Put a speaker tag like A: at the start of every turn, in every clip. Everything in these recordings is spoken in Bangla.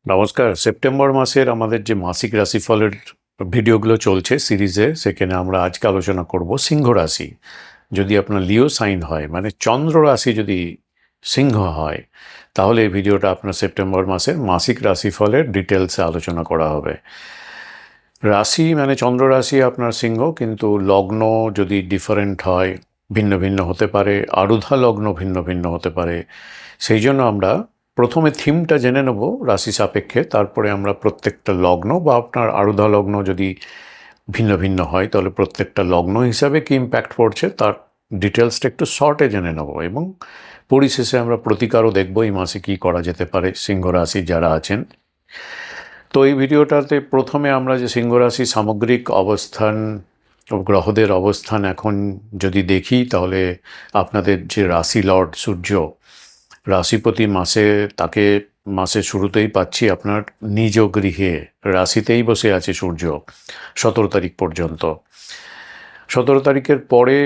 A: নমস্কার। সেপ্টেম্বর মাসের আমাদের যে মাসিক রাশিফলের ভিডিওগুলো চলছে সিরিজে, সেখানে আমরা আজকে আলোচনা করব সিংহ রাশি। যদি আপনার লিও সাইন হয়, মানে চন্দ্র রাশি যদি সিংহ হয়, তাহলে এই ভিডিওটা আপনার সেপ্টেম্বর মাসের মাসিক রাশিফলের ডিটেলসে আলোচনা করা হবে। রাশি মানে চন্দ্র রাশি আপনার সিংহ, কিন্তু লগ্ন যদি ডিফারেন্ট হয়, ভিন্ন ভিন্ন হতে পারে, আরুধা লগ্ন ভিন্ন ভিন্ন হতে পারে। সেই জন্য আমরা প্রথমে থিমটা জেনে নেব রাশি সাপেক্ষে, তারপরে আমরা প্রত্যেকটা লগ্ন বা আপনার আরুধা লগ্ন যদি ভিন্ন ভিন্ন হয়, তাহলে প্রত্যেকটা লগ্ন হিসাবে কি ইম্প্যাক্ট পড়ছে তার ডিটেলসটা একটু শর্টে জেনে নেব, এবং পরিশেষে আমরা প্রতিকারও দেখব এই মাসে কী করা যেতে পারে সিংহ রাশি যারা আছেন। তো এই ভিডিওটাতে প্রথমে আমরা যে সিংহ রাশি সামগ্রিক অবস্থান, গ্রহদের অবস্থান এখন যদি দেখি, তাহলে আপনাদের যে রাশি লর্ড সূর্য, রাশিপতি মাসে তাকে মাসের শুরুতেই পাচ্ছি আপনার নিজ গৃহে রাশিতেই বসে আছে সূর্য 17 তারিখ পর্যন্ত। 17 তারিখের পরে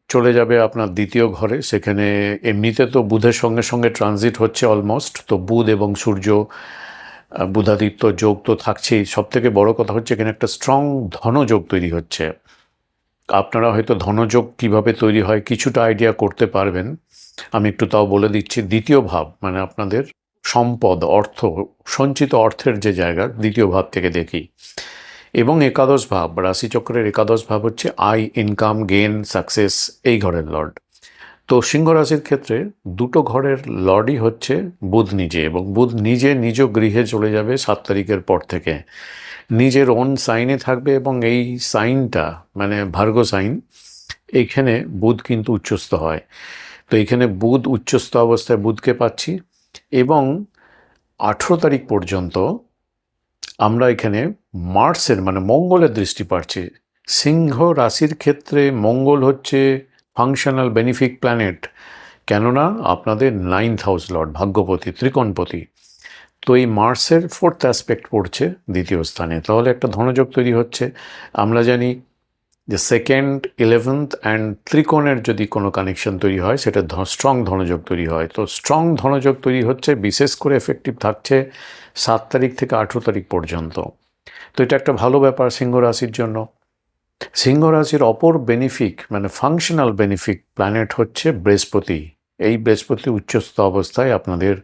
A: চলে যাবে আপনার দ্বিতীয় ঘরে। সেখানে এমনিতে তো বুধের সঙ্গে সঙ্গে ট্রানজিট হচ্ছে অলমোস্ট, তো বুধ এবং সূর্য বুধাদিত্য যোগ তো থাকছেই। সব থেকে বড় কথা হচ্ছে এখানে একটা স্ট্রং ধনযোগ তৈরি হচ্ছে। আপনারা হয়তো ধনযোগ কিভাবে তৈরি হয় কিছুটা আইডিয়া করতে পারবেন, আমি একটু তাও বলে দিচ্ছি। দ্বিতীয় ভাব মানে আপনাদের সম্পদ, অর্থ, সঞ্চিত অর্থের যে জায়গা, দ্বিতীয় ভাব থেকে দেখি। এবং একাদশ ভাব, রাশিচক্রের একাদশ ভাব হচ্ছে আয়, ইনকাম, গেন, সাকসেস, এই ঘরের লর্ড। তো সিংহ রাশির ক্ষেত্রে দুটো ঘরের লর্ডই হচ্ছে বুধ নিজে, এবং বুধ নিজে নিজ গৃহে চলে যাবে 7 তারিখের পর থেকে, নিজের ওন সাইনে থাকবে। এবং এই সাইনটা মানে ভার্গ সাইন, এইখানে বুধ কিন্তু উচ্চস্থ হয়। তো এখানে বুধ উচ্চস্থ অবস্থায় বুধকে পাচ্ছি, এবং 18 তারিখ পর্যন্ত আমরা এখানে মার্সের মানে মঙ্গলের দৃষ্টি পাচ্ছি। সিংহ রাশির ক্ষেত্রে মঙ্গল হচ্ছে ফাংশনাল বেনিফিক প্ল্যানেট, কেননা আপনাদের 9th হাউস লর্ড, ভাগ্যপতি, ত্রিকোণপতি। তো এই মার্সের 4th অ্যাসপেক্ট পড়ছে দ্বিতীয় স্থানে, তাহলে একটা ধনযোগ তৈরি হচ্ছে। আমরা জানি যে 2nd, 11th অ্যান্ড ত্রিকোণের যদি কোনো কানেকশন তৈরি হয়, সেটা স্ট্রং ধনযোগ তৈরি হয়। তো স্ট্রং ধনযোগ তৈরি হচ্ছে, বিশেষ করে এফেক্টিভ থাকছে 7 তারিখ থেকে 18 তারিখ পর্যন্ত। তো এটা একটা ভালো ব্যাপার সিংহ রাশির জন্য। সিংহ রাশির অপর বেনিফিক মানে ফাংশনাল বেনিফিক প্ল্যানেট হচ্ছে বৃহস্পতি। এই বৃহস্পতি উচ্চস্থ অবস্থায় আপনাদের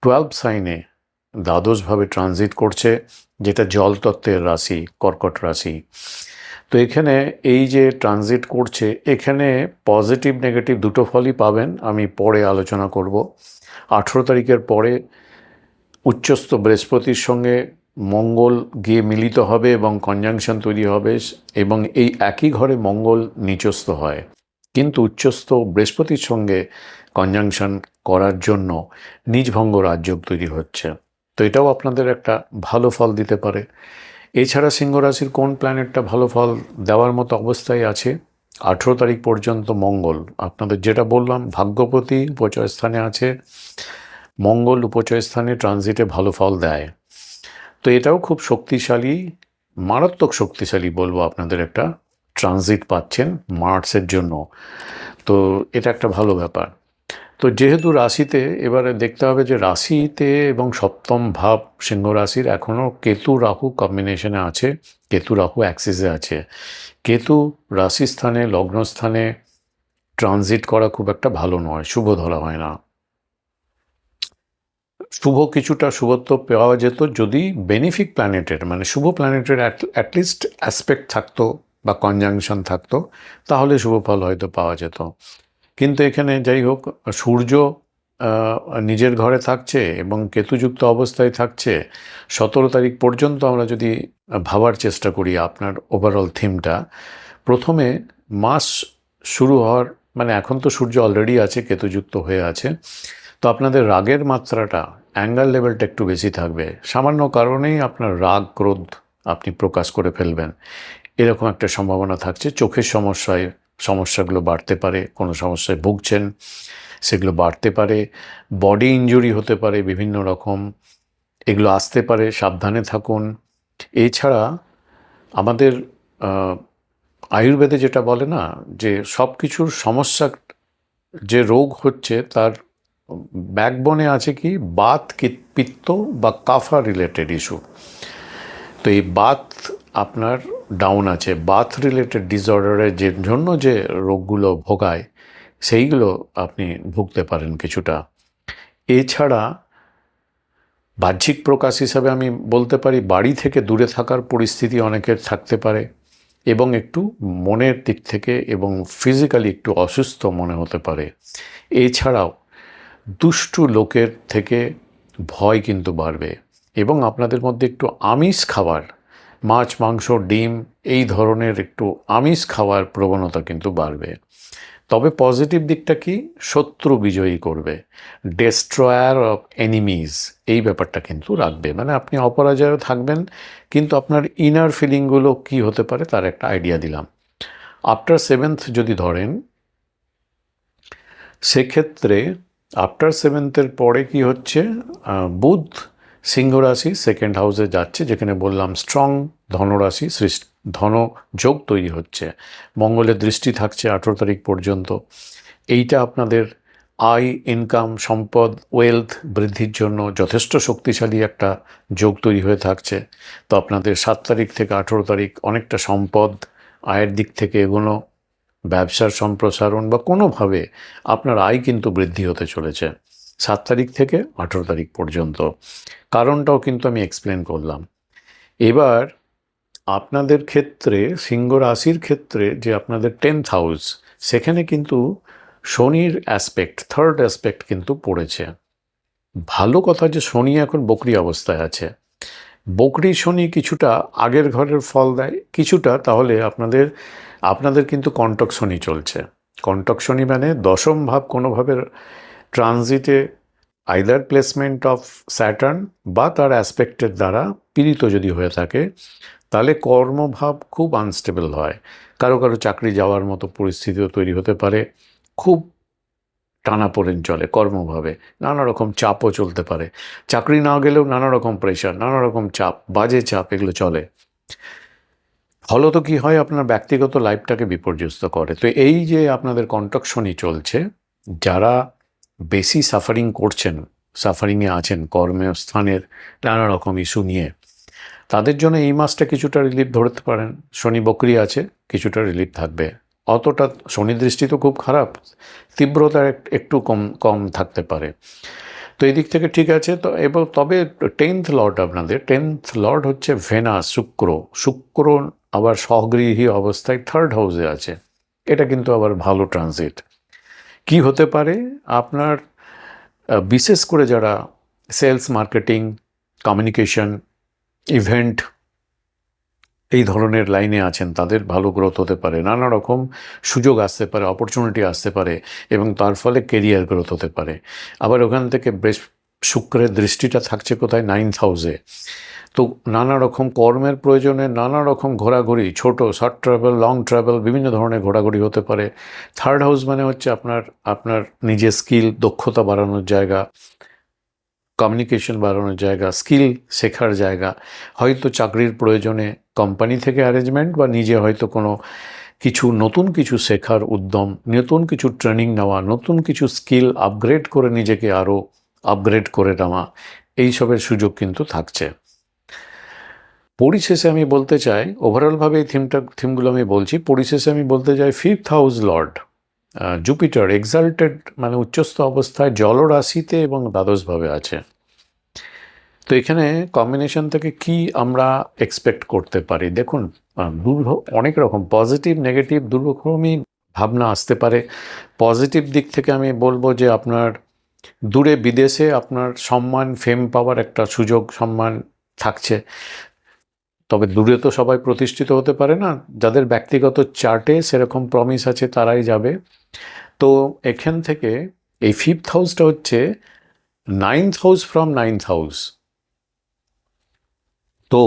A: 12 সাইনে দ্বাদশভাবে ট্রানজিট করছে, যেটা জল তত্ত্বের রাশি, কর্কট রাশি। তো এখানে এই যে ট্রানজিট করছে, এখানে পজিটিভ নেগেটিভ দুটো ফলই পাবেন, আমি পরে আলোচনা করব। 18 তারিখের পরে উচ্চস্থ বৃহস্পতির সঙ্গে মঙ্গল গিয়ে মিলিত হবে এবং কনজাংশন তৈরি হবে, এবং এই একই ঘরে মঙ্গল নিচস্থ হয়, কিন্তু উচ্চস্থ বৃহস্পতির সঙ্গে কনজাংশন করার জন্য নিজভঙ্গ রাজযোগ তৈরি হচ্ছে। তো এটাও আপনাদের একটা ভালো ফল দিতে পারে। এছাড়া সিংহ রাশির কোন প্ল্যানেটটা ভালো ফল দেওয়ার মতো অবস্থায় আছে? 18 তারিখ পর্যন্ত মঙ্গল, আপনাদের যেটা বললাম ভাগ্যপতি উপচয় স্থানে আছে, মঙ্গল উপচয় স্থানে ট্রানজিটে ভালো ফল দেয়। তো এটাও খুব শক্তিশালী, মারাত্মক শক্তিশালী বলবো, আপনাদের একটা ট্রানজিট পাচ্ছেন মার্সের জন্য। তো এটা একটা ভালো ব্যাপার। তো যেহেতু রাশিতে, এবারে দেখতে হবে যে রাশিতে এবং সপ্তম ভাব সিংহ রাশির এখনও কেতু রাহু কম্বিনেশনে আছে, কেতু রাহু অ্যাক্সিসে আছে। কেতু রাশি স্থানে, লগ্নস্থানে ট্রানজিট করা খুব একটা ভালো নয়, শুভ ধরা হয় না। শুভ কিছুটা শুভত্ব পাওয়া যেত যদি বেনিফিক প্ল্যানেটের মানে শুভ প্ল্যানেটের অ্যাটলিস্ট অ্যাসপেক্ট থাকতো বা কনজাংশন থাকতো, তাহলে শুভ ফল হয়তো পাওয়া যেত। কিন্তু এখানে যাই হোক, সূর্য নিজের ঘরে থাকছে এবং কেতুযুক্ত অবস্থায় থাকছে 17 তারিখ পর্যন্ত। আমরা যদি ভাবার চেষ্টা করি আপনার ওভারঅল থিমটা, প্রথমে মাস শুরু হওয়ার মানে এখন তো সূর্য অলরেডি আছে, কেতুযুক্ত হয়ে আছে, তো আপনাদের রাগের মাত্রাটা, অ্যাঙ্গার লেভেলটা একটু বেশি থাকবে। সামান্য কারণেই আপনার রাগ ক্রোধ আপনি প্রকাশ করে ফেলবেন, এরকম একটা সম্ভাবনা থাকছে। চোখের সমস্যাগুলো বাড়তে পারে, কোনো সমস্যায় ভুগছেন সেগুলো বাড়তে পারে, বডি ইনজুরি হতে পারে বিভিন্ন রকম, এগুলো আসতে পারে, সাবধানে থাকুন। এছাড়া আমাদের আয়ুর্বেদে যেটা বলে না, যে সব কিছুর সমস্যা, যে রোগ হচ্ছে তার ব্যাকবোনে আছে কি বাত পিত্ত বা কাফা রিলেটেড ইস্যু। তো এই বাত আপনার ডাউন আছে, বাত রিলেটেড ডিসঅর্ডারের যে জন্য যে রোগগুলো ভোগায় সেইগুলো আপনি ভুগতে পারেন কিছুটা। এছাড়া বাহ্যিক প্রকাশ হিসাবে আমি বলতে পারি বাড়ি থেকে দূরে থাকার পরিস্থিতি অনেকের থাকতে পারে, এবং একটু মনের দিক থেকে এবং ফিজিক্যালি একটু অসুস্থ মনে হতে পারে। এছাড়াও দুষ্টু লোকের থেকে ভয় কিন্তু বাড়বে, এবং আপনাদের মধ্যে একটু আমিষ খাবার, মাছ মাংস ডিম এই ধরনের একটু আমিষ খাওয়ার প্রবণতা কিন্তু বাড়বে। তবে পজিটিভ দিকটা কি, শত্রু বিজয়ী করবে, ডেস্ট্রয়ার অফ এনিমিজ এই ব্যাপারটা কিন্তু রাখবে। মানে আপনি অপরাজয় থাকবেন, কিন্তু আপনার ইনার ফিলিংগুলো কি হতে পারে তার একটা আইডিয়া দিলাম। আফটার 7th যদি ধরেন, সেক্ষেত্রে আফটার 7th পরে কি হচ্ছে, বুধ সিংহ রাশি 2nd হাউসে যাচ্ছে, যেখানে বললাম স্ট্রং ধনরাশি ধনযোগ তৈরি হচ্ছে। মঙ্গলের দৃষ্টি থাকছে 18 তারিখ পর্যন্ত। এইটা আপনাদের আয়, ইনকাম, সম্পদ, ওয়েলথ বৃদ্ধির জন্য যথেষ্ট শক্তিশালী একটা যোগ তৈরি হয়ে থাকছে। তো আপনাদের 7 তারিখ থেকে 18 তারিখ অনেকটা সম্পদ আয়ের দিক থেকে এগোনো, ব্যবসার সম্প্রসারণ বা কোনোভাবে আপনার আয় কিন্তু বৃদ্ধি হতে চলেছে 7 তারিখ থেকে 18 তারিখ পর্যন্ত। কারণটাও কিন্তু আমি এক্সপ্লেন করলাম। এবার আপনাদের ক্ষেত্রে, সিংহ রাশির ক্ষেত্রে যে আপনাদের 10th হাউস, সেখানে কিন্তু শনির অ্যাসপেক্ট, 3rd অ্যাসপেক্ট কিন্তু পড়েছে। ভালো কথা যে শনি এখন বকরি অবস্থায় আছে। বকরি শনি কিছুটা আগের ঘরের ফল দেয় কিছুটা, তাহলে আপনাদের কিন্তু কন্টক শনি চলছে। কন্টক শনি মানে দশম ভাব কোনোভাবে ট্রানজিটে আইদার প্লেসমেন্ট অফ স্যাটার্ন বা তার অ্যাসপেক্টের দ্বারা পীড়িত যদি হয়ে থাকে, তাহলে কর্মভাব খুব আনস্টেবল হয়। কারো কারো চাকরি যাওয়ার মতো পরিস্থিতিও তৈরি হতে পারে, খুব টানাপোড়েন চলে কর্মভাবে, নানা রকম চাপও চলতে পারে। চাকরি না গেলেও নানা রকম প্রেশার, নানা রকম চাপ, বাজে চাপ এগুলো চলে। ফলত কি হয়, আপনার ব্যক্তিগত লাইফটাকে বিপর্যস্ত করে। তো এই যে আপনাদের কন্টক শনি চলছে, যারা বেশি সাফারিং করছেন, সাফারিংয়ে আছেন কর্মস্থানের নানা রকম ইস্যু নিয়ে, তাদের জন্য এই মাসটা কিছুটা রিলিফ ধরতে পারেন। শনি বকরি আছে, কিছুটা রিলিফ থাকবে। অতটা শনি দৃষ্টি তো খুব খারাপ, তীব্রতা একটু কম থাকতে পারে। তো এই দিক থেকে ঠিক আছে। তো এবার তবে 10th লর্ড, আপনাদের 10th লর্ড হচ্ছে ভেনাস, শুক্র আবার স্বগৃহী অবস্থায় 3rd হাউসে আছে। এটা কিন্তু আবার ভালো ট্রানজিট। কি হতে পারে, আপনার বিশেষ করে যারা সেলস, মার্কেটিং, কমিউনিকেশন, ইভেন্ট এই ধরনের লাইনে আছেন, তাদের ভালো গ্রোথ হতে পারে, নানা রকম সুযোগ আসতে পারে, অপরচুনিটি আসতে পারে, এবং তার ফলে কেরিয়ার গ্রোথ হতে পারে। আবার ওখান থেকে শুক্রের দৃষ্টিটা থাকছে কোথায়, 9th হাউসে। তো নানা রকম কর্মের প্রয়োজনে নানা রকম ঘোরাঘুরি, ছোট শর্ট ট্রাভেল, লং ট্রাভেল, বিভিন্ন ধরনের ঘোরাঘুরি হতে পারে। 3rd হাউস মানে হচ্ছে আপনার নিজের স্কিল, দক্ষতা বাড়ানোর জায়গা, কমিউনিকেশন বাড়ানোর জায়গা, স্কিল শেখার জায়গা। হয়তো চাকরির প্রয়োজনে কোম্পানি থেকে অ্যারেঞ্জমেন্ট, বা নিজে হয়তো কোনো নতুন কিছু শেখার উদ্যম, নতুন কিছু ট্রেনিং নেওয়া, নতুন কিছু স্কিল আপগ্রেড করে নিজেকে আরও আপগ্রেড করে নেওয়া, এইসবের সুযোগ কিন্তু থাকছে। পরিশেষে আমি বলতে চাই, ওভারঅলভাবে এই থিমগুলো আমি বলছি, পরিশেষে আমি বলতে চাই 5th house Lord Jupiter exalted মানে উচ্চস্থ অবস্থায় জলরাশিতে এবং দ্বাদশভাবে আছে। তো এখানে কম্বিনেশন থেকে কি আমরা এক্সপেক্ট করতে পারি, দেখুন অনেক রকম পজিটিভ নেগেটিভ দুরকমই ভাবনা আসতে পারে। পজিটিভ দিক থেকে আমি বলবো যে আপনার দূরে বিদেশে আপনার সম্মান, ফেম পাওয়ার একটা সুযোগ, সম্মান থাকছে। তবে দূরে তো সবাই প্রতিষ্ঠিত হতে পারে না, যাদের ব্যক্তিগত চার্টে সেরকম প্রমিস আছে তারাই যাবে। তো এখান থেকে এই 5th হাউসটা হচ্ছে 9th house from 9th house. তো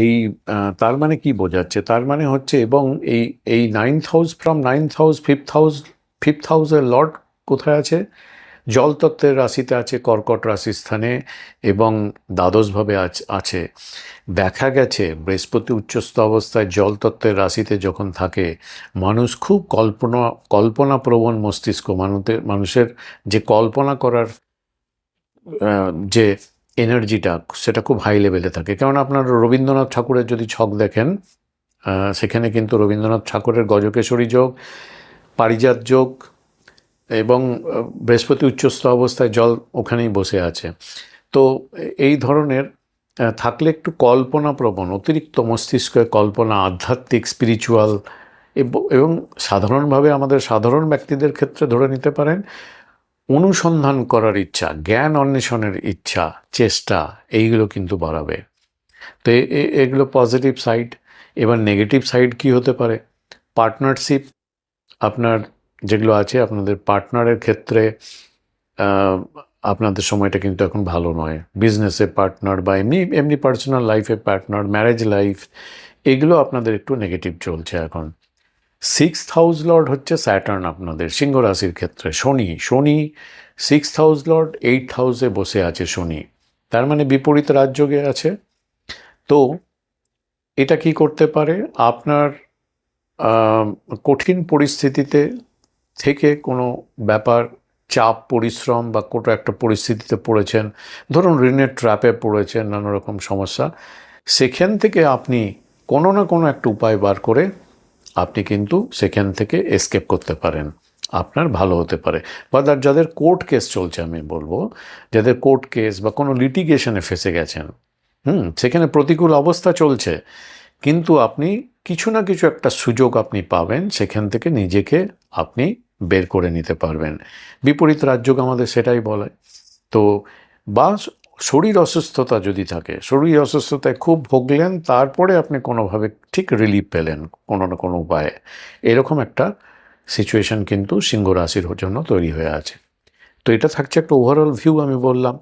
A: এই তার মানে কি বোঝাচ্ছে, তার মানে হচ্ছে, এবং এই 9th house from 9th house, 5th হাউসের লর্ড কোথায় আছে, জলতত্ত্বের রাশিতে আছে কর্কট রাশির স্থানে এবং দ্বাদশভাবে আছে। দেখা গেছে বৃহস্পতি উচ্চস্থ অবস্থায় জলতত্ত্বের রাশিতে যখন থাকে, মানুষ খুব কল্পনাপ্রবণ মস্তিষ্ক, মানুষের যে কল্পনা করার যে এনার্জিটা, সেটা খুব হাই লেভেলে থাকে। কারণ আপনার রবীন্দ্রনাথ ঠাকুরের যদি ছক দেখেন, সেখানে কিন্তু রবীন্দ্রনাথ ঠাকুরের গজকেশরী যোগ, পারিজাত যোগ এবং বৃহস্পতি উচ্চস্থ অবস্থায় জল ওখানেই বসে আছে। তো এই ধরনের থাকলে একটু কল্পনাপ্রবণ, অতিরিক্ত মস্তিষ্কে কল্পনা, আধ্যাত্মিক, স্পিরিচুয়াল এবং সাধারণভাবে আমাদের সাধারণ ব্যক্তিদের ক্ষেত্রে ধরে নিতে পারেন অনুসন্ধান করার ইচ্ছা, জ্ঞান অন্বেষণের ইচ্ছা, চেষ্টা, এইগুলো কিন্তু বাড়াবে। তো এগুলো পজিটিভ সাইড। এবার নেগেটিভ সাইড কি হতে পারে? পার্টনারশিপ, আপনার যেগুলো আছে আপনাদের পার্টনারের ক্ষেত্রে আপনাদের সময়টা কিন্তু এখন ভালো নয়। বিজনেসের পার্টনার বা এমনি পার্সোনাল লাইফের পার্টনার, ম্যারেজ লাইফ, এগুলো আপনাদের একটু নেগেটিভ চলছে এখন। 6th হাউস লর্ড হচ্ছে স্যাটার্ন আপনাদের সিংহ রাশির ক্ষেত্রে। শনি 6th হাউস লর্ড 8th হাউসে বসে আছে শনি, তার মানে বিপরীত রাজযোগে আছে। তো এটা কি করতে পারে? আপনার কঠিন পরিস্থিতিতে থেকে কোনো ব্যাপার, চাপ, পরিশ্রম বা কোনো একটা পরিস্থিতিতে পড়েছেন, ধরুন ঋণের ট্র্যাপে পড়েছেন, নানা রকম সমস্যা, সেখান থেকে আপনি কোনো না কোনো একটা উপায় বার করে আপনি কিন্তু সেখান থেকে এসকেপ করতে পারেন, আপনার ভালো হতে পারে। বা যাদের কোর্ট কেস চলছে, আমি বলবো যাদের কোর্ট কেস বা কোনো লিটিগেশনে ফেসে গেছেন, সেখানে প্রতিকূল অবস্থা চলছে, কিন্তু আপনি কিছু না কিছু একটা সুযোগ আপনি পাবেন, সেখান থেকে নিজেকে আপনি বের করে নিতে পারবেন। বিপরীত রাজযোগ আমাদের সেটাই বলে। তো বা শরীর অসুস্থতা যদি থাকে, শরীর অসুস্থতায় খুব ভুগলেন, তারপরে আপনি কোনোভাবে ঠিক রিলিফ পেলেন কোনো না কোনো উপায়ে, এরকম একটা সিচুয়েশন কিন্তু সিংহ রাশির জন্য তৈরি হয়ে আছে। তো এটা থাকছে একটা ওভারঅল ভিউ, আমি বললাম।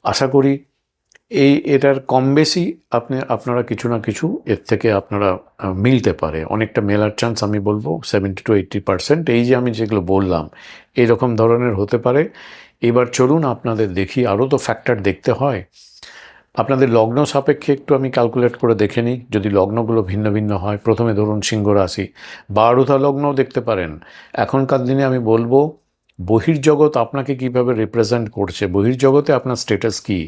A: আশা করি এটার কম বেশি আপনারা কিছু না কিছু এর থেকে আপনারা মিলতে পারে, অনেকটা মেলার চান্স আমি বলবো 70 to 80%। এই যে আমি যেগুলো বললাম এরকম ধরনের হতে পারে। এবার চলুন আপনাদের দেখি, আরও তো ফ্যাক্টর দেখতে হয়। আপনাদের লগ্ন সাপেক্ষে একটু আমি ক্যালকুলেট করে দেখে নিই, যদি লগ্নগুলো ভিন্ন ভিন্ন হয়। প্রথমে ধরুন সিংহ রাশি বা আরুধা লগ্নও দেখতে পারেন। এখনকার দিনে আমি বলবো বহির্জগৎ আপনাকে কিভাবে রিপ্রেজেন্ট করছে, বহির্জগতে আপনার স্ট্যাটাস কী,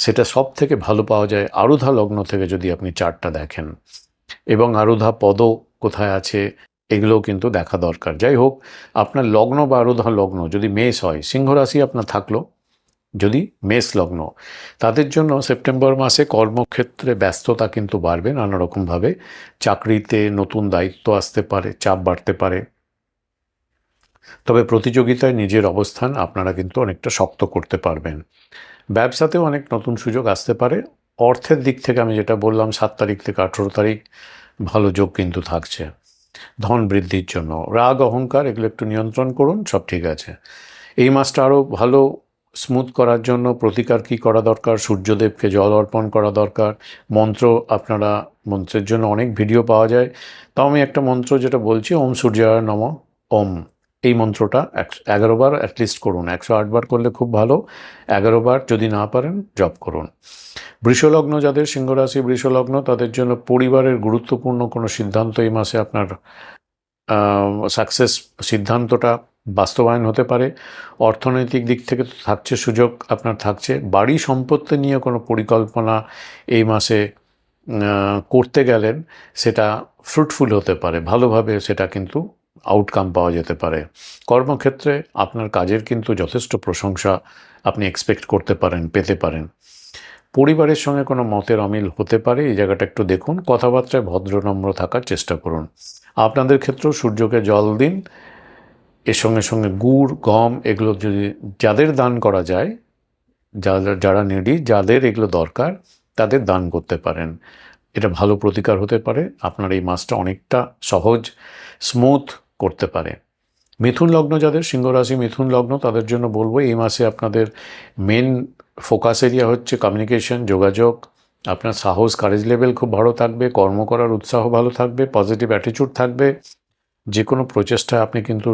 A: সেটা সব থেকে ভালো পাওয়া যায় আরুধা লগ্ন থেকে যদি আপনি চার্টটা দেখেন, এবং আরুধা পদ কোথায় আছে এগুলোও কিন্তু দেখা দরকার। যাই হোক, আপনার লগ্ন বা আরুধা লগ্ন যদি মেষ হয়, সিংহ রাশি আপনার থাকলো, যদি মেষ লগ্ন, তাদের জন্য সেপ্টেম্বর মাসে কর্মক্ষেত্রে ব্যস্ততা কিন্তু বাড়বে নানা রকমভাবে। চাকরিতে নতুন দায়িত্ব আসতে পারে, চাপ বাড়তে পারে, তবে প্রতিযোগিতায় নিজের অবস্থান আপনারা কিন্তু অনেকটা শক্ত করতে পারবেন। ব্যবসাতেও অনেক নতুন সুযোগ আসতে পারে। অর্থের দিক থেকে আমি যেটা বললাম 7 তারিখ থেকে 18 তারিখ ভালো যোগ কিন্তু থাকছে ধন বৃদ্ধির জন্য। রাগ অহংকার এগুলো একটু নিয়ন্ত্রণ করুন, সব ঠিক আছে। এই মাসটা আরও ভালো স্মুথ করার জন্য প্রতিকার কী করা দরকার? সূর্যদেবকে জল অর্পণ করা দরকার। মন্ত্র, আপনারা মন্ত্রের জন্য অনেক ভিডিও পাওয়া যায়, তাও আমি একটা মন্ত্র যেটা বলছি, ওম সূর্যায় নমঃ ওম, এই মন্ত্রটা 11 বার অ্যাটলিস্ট করুন। 108 বার করলে খুব ভালো, 11 বার যদি না পারেন জপ করুন। বৃষলগ্ন যাদের, সিংহরাশি বৃষলগ্ন, তাদের জন্য পরিবারের গুরুত্বপূর্ণ কোনো সিদ্ধান্ত এই মাসে আপনার সাকসেস, সিদ্ধান্তটা বাস্তবায়ন হতে পারে। অর্থনৈতিক দিক থেকে তো থাকছে সুযোগ, আপনার থাকছে। বাড়ি সম্পত্তি নিয়ে কোনো পরিকল্পনা এই মাসে করতে গেলেন, সেটা ফ্রুটফুল হতে পারে, ভালোভাবে সেটা কিন্তু আউটকাম পাওয়া যেতে পারে। কর্মক্ষেত্রে আপনার কাজের কিন্তু যথেষ্ট প্রশংসা আপনি এক্সপেক্ট করতে পারেন, পেতে পারেন। পরিবারের সঙ্গে কোনো মতের অমিল হতে পারে, এই জায়গাটা একটু দেখুন। কথাবার্তায় ভদ্রনম্র থাকার চেষ্টা করুন। আপনাদের ক্ষেত্রেও সূর্যকে জল দিন, এর সঙ্গে সঙ্গে গুড়, গম এগুলো যদি যাদের দান করা যায়, যারা নিডি, যাদের এগুলো দরকার, তাদের দান করতে পারেন। এটা ভালো প্রতিকার হতে পারে, আপনার এই মাসটা অনেকটা সহজ স্মুথ করতে পারে। মিথুন লগ্ন যাদের, সিংহরাশি মিথুন লগ্ন, তাদের জন্য বলবো এই মাসে আপনাদের মেন ফোকাস এরিয়া হচ্ছে কমিউনিকেশন, যোগাযোগ। আপনার সাহস, কারেজ লেভেল খুব ভালো থাকবে, কর্ম করার উৎসাহ ভালো থাকবে, পজিটিভ অ্যাটিটিউড থাকবে। যে কোনো প্রচেষ্টায় আপনি কিন্তু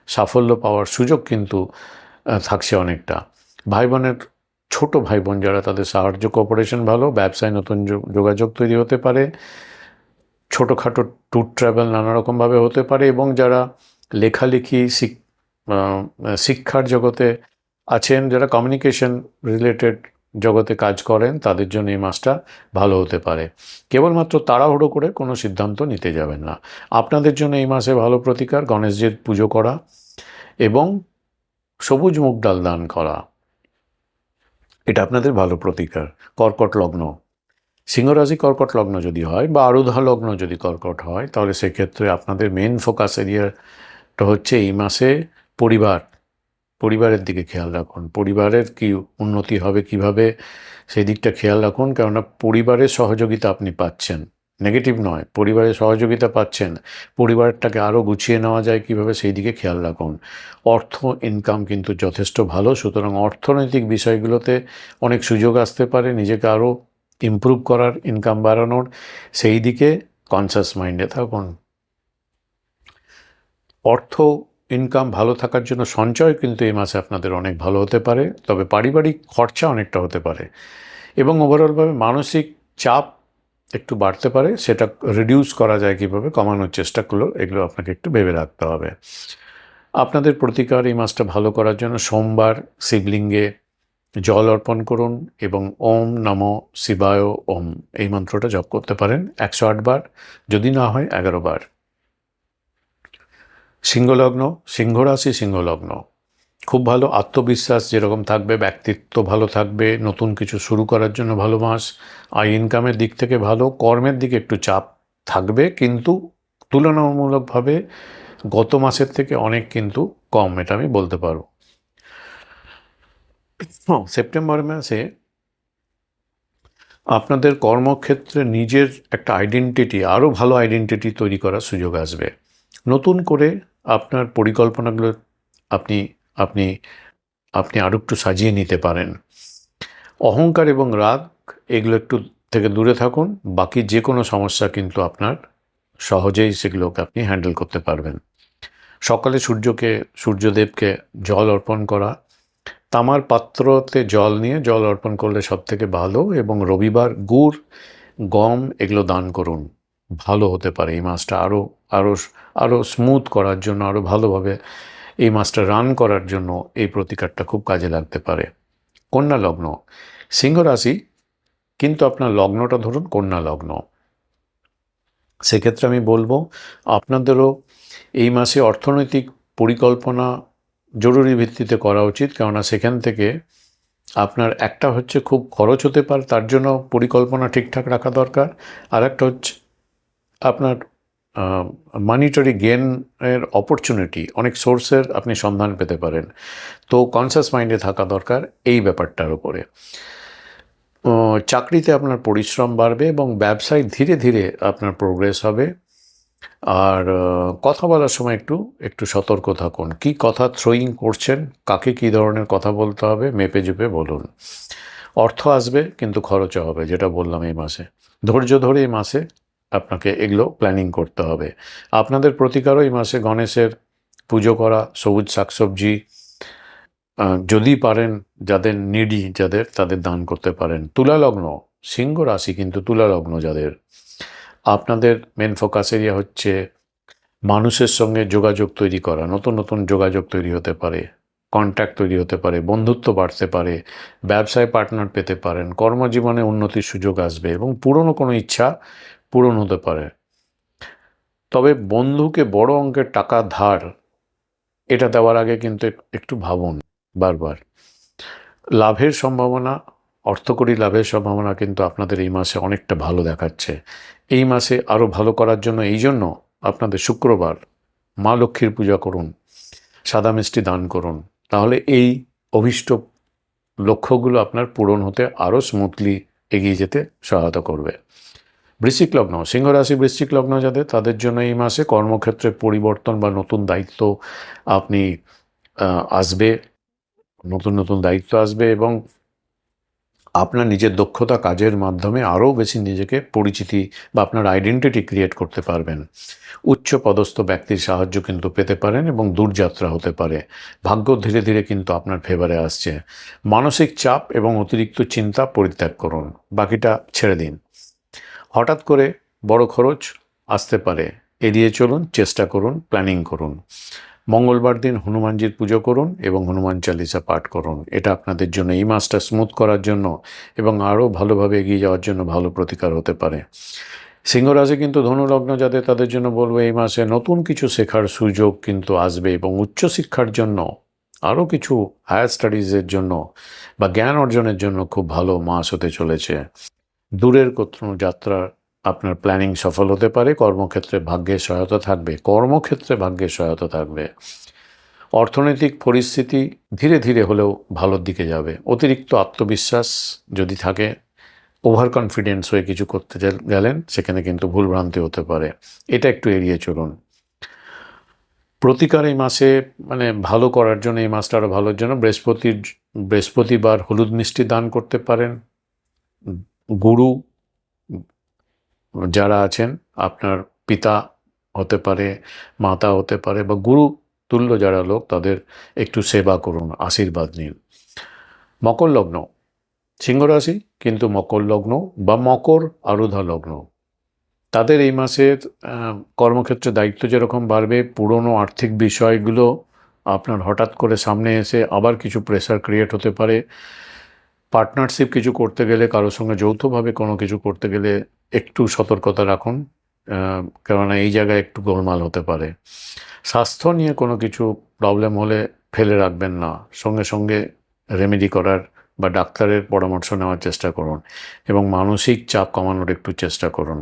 A: সাফল্য পাওয়ার সুযোগ কিন্তু থাকছে অনেকটা। ভাই বোনের, ছোট ভাই বোন যারা, তাদের সাহায্য কোঅপারেশন ভালো, ব্যবসায় নতুন যোগাযোগ তৈরি হতে পারে, ছোটোখাটো ট্যুর ট্রাভেল নানা রকমভাবে হতে পারে, এবং যারা লেখালেখি শিক্ষার জগতে আছেন, যারা কমিউনিকেশন রিলেটেড জগতে কাজ করেন, তাদের জন্য এই মাসটা ভালো হতে পারে। কেবলমাত্র তাড়াহুড়ো করে কোনো সিদ্ধান্ত নিতে যাবেন না। আপনাদের জন্য এই মাসে ভালো প্রতিকার গণেশজির পুজো করা এবং সবুজ মুগ ডাল দান করা, এটা আপনাদের ভালো প্রতিকার। কর্কট লগ্ন, সিংহরাশি কর্কট লগ্ন যদি হয় বা আরুধা লগ্ন যদি কর্কট হয়, তাহলে সেক্ষেত্রে আপনাদের মেন ফোকাস এরিয়াটা হচ্ছে এই মাসে পরিবারের দিকে খেয়াল রাখুন। পরিবারের কি উন্নতি হবে, কিভাবে, সেই দিকটা খেয়াল রাখুন। কেননা পরিবারের সহযোগিতা আপনি পাচ্ছেন, নেগেটিভ নয়, পরিবারের সহযোগিতা পাচ্ছেন। পরিবারটাকে আরও গুছিয়ে নেওয়া যায় কিভাবে, সেই দিকে খেয়াল রাখুন। অর্থ ইনকাম কিন্তু যথেষ্ট ভালো, সুতরাং অর্থনৈতিক বিষয়গুলোতে অনেক সুযোগ আসতে পারে, নিজেকে আরও ইমপ্রুভ করার, ইনকাম বাড়ানোর, সেই দিকে কনসাস মাইন্ডে থাকুন। অর্থ ইনকাম ভালো থাকার জন্য সঞ্চয় কিন্তু এই মাসে আপনাদের অনেক ভালো হতে পারে, তবে পারিবারিক খরচা অনেকটা হতে পারে এবং ওভারঅলভাবে মানসিক চাপ একটু বাড়তে পারে। সেটা রিডিউস করা যায় কীভাবে, কমানোর চেষ্টা করলেও এগুলো আপনাকে একটু ভেবে রাখতে হবে। আপনাদের প্রতিকার এই মাসটা ভালো করার জন্য সোমবার শিবলিঙ্গে জল অর্পণ করুন এবং ওম নমো শিবায় ওম এই মন্ত্রটা জপ করতে পারেন 108 বার, যদি না হয় 11 বার। সিংহলগ্ন, সিংহরাশি সিংহলগ্ন, খুব ভালো আত্মবিশ্বাস যেরকম থাকবে, ব্যক্তিত্ব ভালো থাকবে, নতুন কিছু শুরু করার জন্য ভালো মাস। আয় ইনকামের দিক থেকে ভালো, কর্মের দিকে একটু চাপ থাকবে, কিন্তু তুলনামূলকভাবে গত মাসের থেকে অনেক কিন্তু কম, এটা আমি বলতে পারবো। সেপ্টেম্বর মাসে আপনাদের কর্মক্ষেত্রে নিজের একটা আইডেন্টিটি, আরও ভালো আইডেন্টিটি তৈরি করার সুযোগ আসবে। নতুন করে আপনার পরিকল্পনাগুলো আপনি আপনি আপনি আরও একটু সাজিয়ে নিতে পারেন। অহংকার এবং রাগ এগুলো একটু থেকে দূরে থাকুন, বাকি যে কোনো সমস্যা কিন্তু আপনার সহজেই সেগুলোকে আপনি হ্যান্ডেল করতে পারবেন। সকালে সূর্যদেবকে জল অর্পণ করা, তামার পাত্রতে জল নিয়ে জল অর্পণ করলে সবথেকে ভালো, এবং রবিবার গুড়, গম এগুলো দান করুন, ভালো হতে পারে। এই মাসটা আরও আরও আরও স্মুথ করার জন্য, আরও ভালোভাবে এই মাসটা রান করার জন্য এই প্রতিকারটা খুব কাজে লাগতে পারে। কন্যা লগ্ন, সিংহ রাশি কিন্তু আপনার লগ্নটা ধরুন কন্যা লগ্ন, সেক্ষেত্রে আমি বলবো আপনাদেরও এই মাসে অর্থনৈতিক পরিকল্পনা জরুরি ভিত্তিতে করা উচিত। কেননা সেখান থেকে আপনার একটা হচ্ছে খুব খরচ হতে পারে, তার জন্য পরিকল্পনা ঠিকঠাক রাখা দরকার। আর একটা হচ্ছে আপনার মানিটারি গেনের অপরচুনিটি, অনেক সোর্সের আপনি সন্ধান পেতে পারেন। তো কনসাস মাইন্ডে থাকা দরকার এই ব্যাপারটার উপরে। চাকরিতে আপনার পরিশ্রম বাড়বে এবং ব্যবসায় ধীরে ধীরে আপনার প্রোগ্রেস হবে। আর কথা বলার সময় একটু একটু সতর্ক থাকুন, কি কথা থ্রোয়িং করছেন, কাকে কী ধরনের কথা বলতে হবে, মেপে জুপে বলুন। অর্থ আসবে কিন্তু খরচও হবে, যেটা বললাম এই মাসে। ধৈর্য ধরে এই মাসে আপনাকে এগুলো প্ল্যানিং করতে হবে। আপনাদের প্রতিকারও এই মাসে গণেশের পুজো করা, সবুজ শাকসবজি যদি পারেন, যাদের নিডি, তাদের দান করতে পারেন। তুলা লগ্ন, সিংহ রাশি কিন্তু তুলা লগ্ন যাদের, আপনাদের মেন ফোকাস এরিয়া হচ্ছে মানুষের সঙ্গে যোগাযোগ তৈরি করা, নতুন নতুন যোগাযোগ তৈরি হতে পারে, কন্ট্যাক্ট তৈরি হতে পারে, বন্ধুত্ব বাড়তে পারে, ব্যবসায় পার্টনার পেতে পারেন, কর্মজীবনে উন্নতির সুযোগ আসবে এবং পুরনো কোনো ইচ্ছা পূরণ হতে পারে। তবে বন্ধুকে বড় অঙ্কের টাকা ধার এটা দেওয়ার আগে কিন্তু একটু ভাবুন বারবার। লাভের সম্ভাবনা, অর্থকরী লাভের সম্ভাবনা কিন্তু আপনাদের এই মাসে অনেকটা ভালো দেখাচ্ছে। এই মাসে আরও ভালো করার জন্য এই জন্য আপনাদের শুক্রবার মা লক্ষ্মীর পূজা করুন, সাদা মিষ্টি দান করুন, তাহলে এই অভীষ্ট লক্ষ্যগুলো আপনার পূরণ হতে আরও স্মুথলি এগিয়ে যেতে সহায়তা করবে। বৃশ্চিক লগ্ন, সিংহ রাশি বৃশ্চিক লগ্ন যাদের, তাদের জন্য এই মাসে কর্মক্ষেত্রে পরিবর্তন বা নতুন দায়িত্ব আপনি আসবে, নতুন নতুন দায়িত্ব আসবে এবং আপনার নিজের দক্ষতা কাজের মাধ্যমে আরও বেশি নিজেকে পরিচিতি বা আপনার আইডেন্টিটি ক্রিয়েট করতে পারবেন। উচ্চ পদস্থ ব্যক্তির সাহায্য কিন্তু পেতে পারেন এবং দূরযাত্রা হতে পারে। ভাগ্য ধীরে ধীরে কিন্তু আপনার ফেভারে আসছে। মানসিক চাপ এবং অতিরিক্ত চিন্তা পরিত্যাগ করুন, বাকিটা ছেড়ে দিন। হঠাৎ করে বড় খরচ আসতে পারে, এড়িয়ে চলুন, চেষ্টা করুন, প্ল্যানিং করুন। মঙ্গলবার দিন হনুমানজির পুজো করুন এবং হনুমান চালিসা পাঠ করুন। এটা আপনাদের জন্য এই মাসটা স্মুথ করার জন্য এবং আরও ভালোভাবে এগিয়ে যাওয়ার জন্য ভালো প্রতিকার হতে পারে। সিংহ রাশি কিন্তু ধনুলগ্ন যাদের, তাদের জন্য বলবো এই মাসে নতুন কিছু শেখার সুযোগ কিন্তু আসবে এবং উচ্চশিক্ষার জন্য, আরও কিছু হায়ার স্টাডিজের জন্য বা জ্ঞান অর্জনের জন্য খুব ভালো মাস হতে চলেছে। দূরের কোথাও যাত্রা আপনার প্ল্যানিং সফল হতে পারে। কর্মক্ষেত্রে ভাগ্যের সহায়তা থাকবে। অর্থনৈতিক পরিস্থিতি ধীরে ধীরে হলেও ভালোর দিকে যাবে। অতিরিক্ত আত্মবিশ্বাস যদি থাকে, ওভার কনফিডেন্স হয়ে কিছু করতে গেলেন, সেখানে কিন্তু ভুলভ্রান্তি হতে পারে। এটা একটু এড়িয়ে চলুন। প্রতিকার এই মাসে মানে ভালো করার জন্য, এই মাসটা আরও ভালোর জন্য বৃহস্পতিবার হলুদ মিষ্টি দান করতে পারেন। গুরু যারা আছেন, আপনার পিতা হতে পারে, মাতা হতে পারে, বা গুরু তুল্য যারা লোক, তাদের একটু সেবা করুন, আশীর্বাদ নিন। মকর লগ্ন, সিংহ রাশি কিন্তু মকর লগ্ন বা মকর আরুধা লগ্ন, তাদের এই মাসের কর্মক্ষেত্রে দায়িত্ব যেরকম বাড়বে, পুরনো আর্থিক বিষয়গুলো আপনার হঠাৎ করে সামনে এসে আবার কিছু প্রেশার ক্রিয়েট হতে পারে। পার্টনারশিপ কিছু করতে গেলে, কারোর সঙ্গে যৌথভাবে কোনো কিছু করতে গেলে একটু সতর্কতা রাখুন, কেননা এই জায়গায় একটু গোলমাল হতে পারে। স্বাস্থ্য নিয়ে কোনো কিছু প্রবলেম হলে ফেলে রাখবেন না, সঙ্গে সঙ্গে রেমেডি করার বা ডাক্তারের পরামর্শ নেওয়ার চেষ্টা করুন এবং মানসিক চাপ কমানোর একটু চেষ্টা করুন।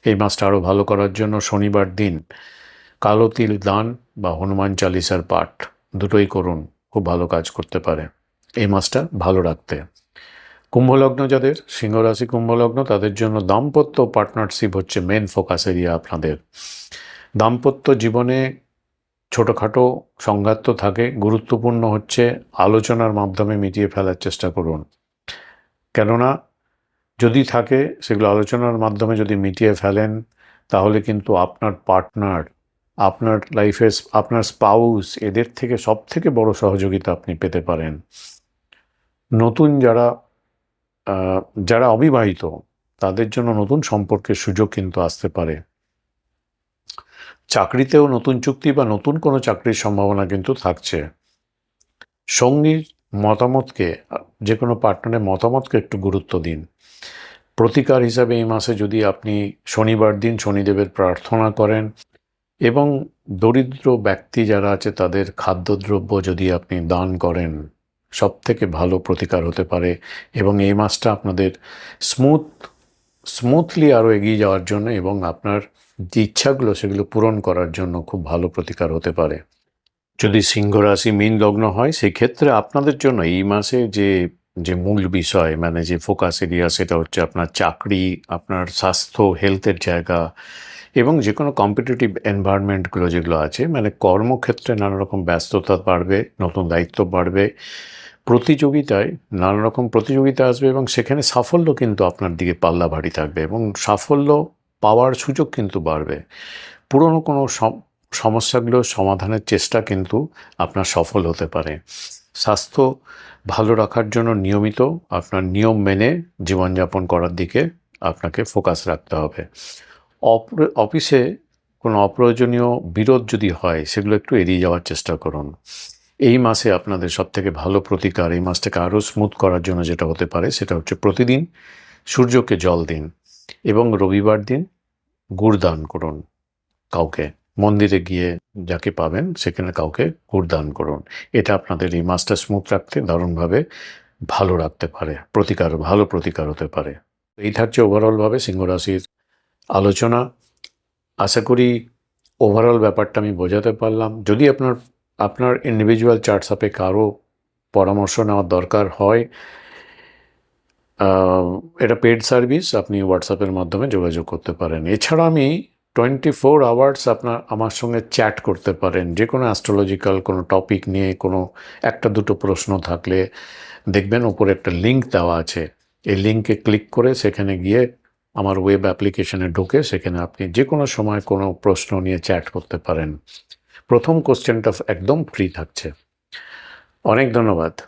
A: এই মাসটা আরও ভালো করার জন্য শনিবার দিন কালো তিল দান বা হনুমান চালিসার পাঠ দুটোই করুন, খুব ভালো কাজ করতে পারে এই মাসটা ভালো রাখতে। কুম্ভলগ্ন যাদের, সিংহরাশি কুম্ভলগ্ন, তাদের জন্য দাম্পত্য পার্টনারশিপ হচ্ছে মেন ফোকাস এরিয়া আপনাদের। দাম্পত্য জীবনে ছোটোখাটো সংঘাত তো থাকে, গুরুত্বপূর্ণ হচ্ছে আলোচনার মাধ্যমে মিটিয়ে ফেলার চেষ্টা করুন। কেননা যদি থাকে, সেগুলো আলোচনার মাধ্যমে যদি মিটিয়ে ফেলেন, তাহলে কিন্তু আপনার পার্টনার, আপনার লাইফের আপনার স্পাউস, এদের থেকে সব থেকে বড় সহযোগিতা আপনি পেতে পারেন। নতুন যারা অবিবাহিত, তাদের জন্য নতুন সম্পর্কের সুযোগ কিন্তু আসতে পারে। চাকরিতেও নতুন চুক্তি বা নতুন কোনো চাকরির সম্ভাবনা কিন্তু থাকছে। সঙ্গীর মতামতকে, যে কোনো পার্টনারের মতামতকে একটু গুরুত্ব দিন। প্রতিকার হিসাবে এই মাসে যদি আপনি শনিবার দিন শনিদেবের প্রার্থনা করেন এবং দরিদ্র ব্যক্তি যারা আছে তাদের খাদ্যদ্রব্য যদি আপনি দান করেন, সব থেকে ভালো প্রতিকার হতে পারে এবং এই মাসটা আপনাদের স্মুথলি আরও এগিয়ে যাওয়ার জন্য এবং আপনার যে ইচ্ছাগুলো সেগুলো পূরণ করার জন্য খুব ভালো প্রতিকার হতে পারে। যদি সিংহ রাশি মীন লগ্ন হয়, সেই ক্ষেত্রে আপনাদের জন্য এই মাসে যে মূল বিষয়, মানে যে ফোকাস এরিয়া, সেটা হচ্ছে আপনার চাকরি, আপনার স্বাস্থ্য, হেলথের জায়গা এবং যে কোনো কম্পিটিটিভ এনভায়রনমেন্টগুলো যেগুলো আছে, মানে কর্মক্ষেত্রে নানা রকম ব্যস্ততা বাড়বে, নতুন দায়িত্ব বাড়বে, প্রতিযোগিতায় নানা রকম প্রতিযোগিতা আসবে এবং সেখানে সাফল্য কিন্তু আপনার দিকে পাল্লা ভারী থাকবে এবং সাফল্য পাওয়ার সুযোগ কিন্তু বাড়বে। পুরনো কোনো সমস্যাগুলো সমাধানের চেষ্টা কিন্তু আপনার সফল হতে পারে। স্বাস্থ্য ভালো রাখার জন্য নিয়মিত আপনার নিয়ম মেনে জীবনযাপন করার দিকে আপনাকে ফোকাস রাখতে হবে। অফিসে কোনো অপ্রয়োজনীয় বিরোধ যদি হয়, সেগুলো একটু এড়িয়ে যাওয়ার চেষ্টা করুন। এই মাসে আপনাদের সবথেকে ভালো প্রতিকার, এই মাসটাকে আরও স্মুথ করার জন্য যেটা হতে পারে, সেটা হচ্ছে প্রতিদিন সূর্যকে জল দিন এবং রবিবার দিন গুড় দান করুন। কাউকে মন্দিরে গিয়ে যাকে পাবেন সেখানে কাউকে গুড় দান করুন। এটা আপনাদের এই মাসটা স্মুথ রাখতে দারুণভাবে ভালো রাখতে পারে, ভালো প্রতিকার হতে পারে। এই থাকছে ওভারঅলভাবে সিংহ রাশির আলোচনা। আশা করি ওভারঅল ব্যাপারটা আমি বোঝাতে পারলাম। যদি আপনার ইন্ডিভিজুয়াল চার্ট সাপেক্ষে আরও পরামর্শ নেওয়ার দরকার হয়, এটা পেড সার্ভিস, আপনি হোয়াটসঅ্যাপের মাধ্যমে যোগাযোগ করতে পারেন। এছাড়া আমি 24 আওয়ার্স আমার সঙ্গে চ্যাট করতে পারেন। যে কোনো অ্যাস্ট্রোলজিক্যাল কোনো টপিক নিয়ে কোনো একটা দুটো প্রশ্ন থাকলে দেখবেন ওপরে একটা লিঙ্ক দেওয়া আছে, এই লিঙ্কে ক্লিক করে সেখানে গিয়ে আমার ওয়েব অ্যাপ্লিকেশনে ঢুকে সেখানে আপনি যে কোনো সময় কোনো প্রশ্ন নিয়ে চ্যাট করতে পারেন। প্রথম কোশ্চেনটা একদম ফ্রি থাকছে। অনেক ধন্যবাদ।